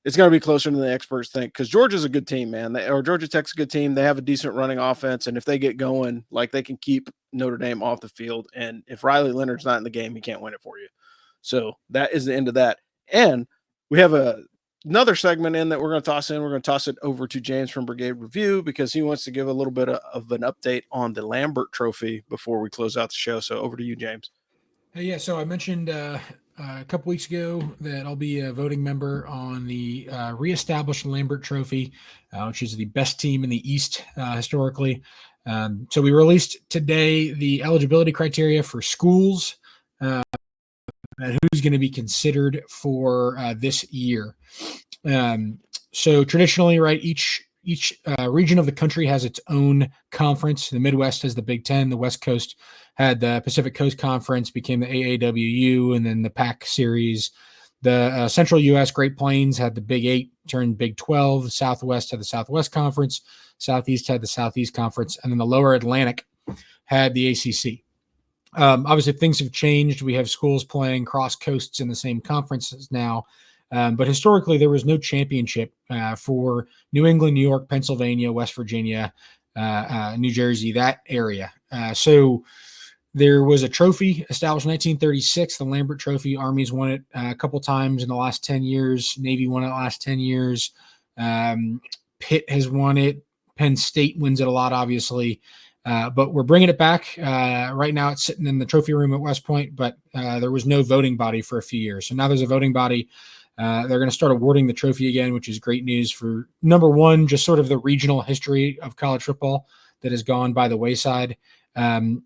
it's going to be closer than the experts think because Georgia's a good team, man. Georgia Tech's a good team. They have a decent running offense, and if they get going, they can keep Notre Dame off the field. And if Riley Leonard's not in the game, he can't win it for you. So that is the end of that. And we have another segment in that we're going to toss in. We're going to toss it over to James from Brigade Review because he wants to give a little bit of an update on the Lambert Trophy before we close out the show. So over to you, James. Yeah, so I mentioned a couple weeks ago that I'll be a voting member on the reestablished Lambert Trophy, which is the best team in the East historically. So we released today the eligibility criteria for schools and who's going to be considered for this year. So traditionally, right, each region of the country has its own conference. The Midwest has the Big Ten. The West Coast had the Pacific Coast Conference, became the AAWU, and then the PAC series. The Central U.S. Great Plains had the Big 8, turned Big 12. The Southwest had the Southwest Conference. Southeast had the Southeast Conference. And then the Lower Atlantic had the ACC. Obviously, things have changed. We have schools playing cross coasts in the same conferences now. But historically, there was no championship for New England, New York, Pennsylvania, West Virginia, New Jersey, that area. So there was a trophy established in 1936, the Lambert Trophy. Army's won it a couple times in the last 10 years. Navy won it the last 10 years. Pitt has won it. Penn State wins it a lot, obviously. But we're bringing it back. Right now it's sitting in the trophy room at West Point, but there was no voting body for a few years. So now there's a voting body. They're going to start awarding the trophy again, which is great news for, number one, just sort of the regional history of college football that has gone by the wayside. And,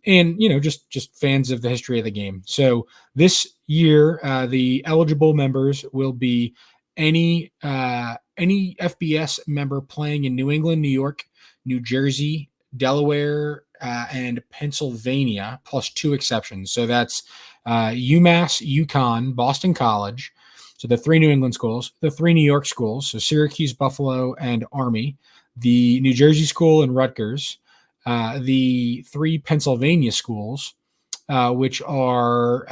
just fans of the history of the game. So this year, the eligible members will be any FBS member playing in New England, New York, New Jersey, Delaware, and Pennsylvania, plus 2 exceptions. So that's UMass, UConn, Boston College. So the 3 New England schools, the 3 New York schools, so Syracuse, Buffalo, and Army, the New Jersey school and Rutgers, the 3 Pennsylvania schools, which are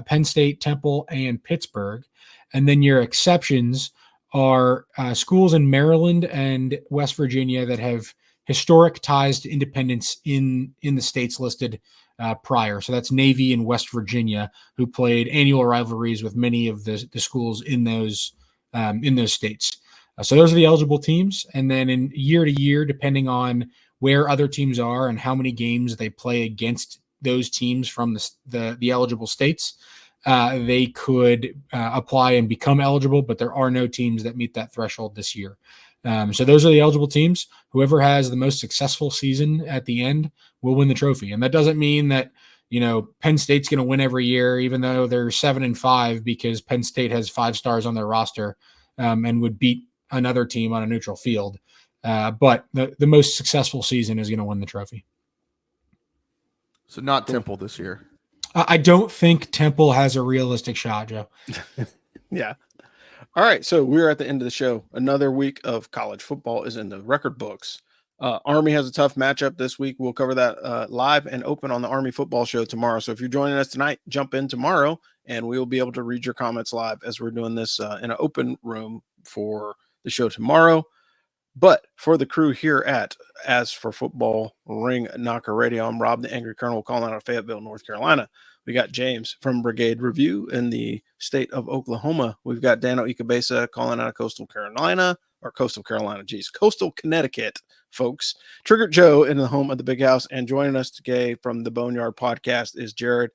Penn State, Temple, and Pittsburgh. And then your exceptions are schools in Maryland and West Virginia that have historic ties to independence in the states listed prior. So that's Navy and West Virginia, who played annual rivalries with many of the schools in those states. So those are the eligible teams. And then in year to year, depending on where other teams are and how many games they play against those teams from the eligible states, they could apply and become eligible, but there are no teams that meet that threshold this year. So those are the eligible teams. Whoever has the most successful season at the end will win the trophy. And that doesn't mean that, Penn State's going to win every year, even though they're 7-5, because Penn State has 5 stars on their roster and would beat another team on a neutral field. But the most successful season is going to win the trophy. So not Temple this year. I don't think Temple has a realistic shot, Joe. Yeah. All right, so we're at the end of the show. Another week of college football is in the record books. Army has a tough matchup this week. We'll cover that live and open on the Army football show tomorrow. So if you're joining us tonight, jump in tomorrow, and we will be able to read your comments live as we're doing this in an open room for the show tomorrow. But for the crew here at As for Football Ring Knocker Radio, I'm Rob, the Angry Colonel, calling out of Fayetteville, North Carolina. We got James from Brigade Review in the state of Oklahoma. We've got Dano Ikebesa calling out of Coastal Connecticut, folks. Trigger Joe in the home of the Big House, and joining us today from the Boneyard Podcast is Jared.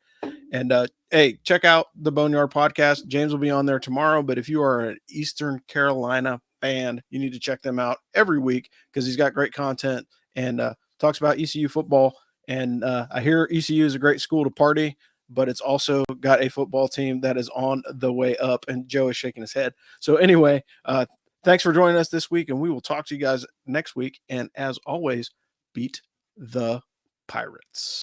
And hey, check out the Boneyard Podcast. James will be on there tomorrow, but if you are an Eastern Carolina fan, you need to check them out every week because he's got great content and talks about ECU football. And I hear ECU is a great school to party, but it's also got a football team that is on the way up, and Joe is shaking his head. So anyway, thanks for joining us this week, and we will talk to you guys next week. And as always, beat the Pirates.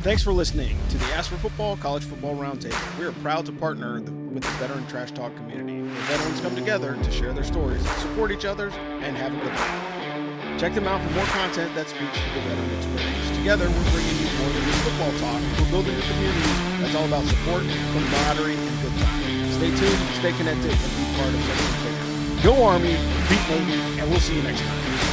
Thanks for listening to the Ask for Football College Football Roundtable. We are proud to partner with the Veteran Trash Talk community, where veterans come together to share their stories, support each other, and have a good time. Check them out for more content that speaks to the veteran experience. Together, we're bringing you more than just football talk. We're building a community that's all about support, camaraderie, and good time. Stay tuned, stay connected, and be part of something bigger. Go Army, beat Navy, and we'll see you next time.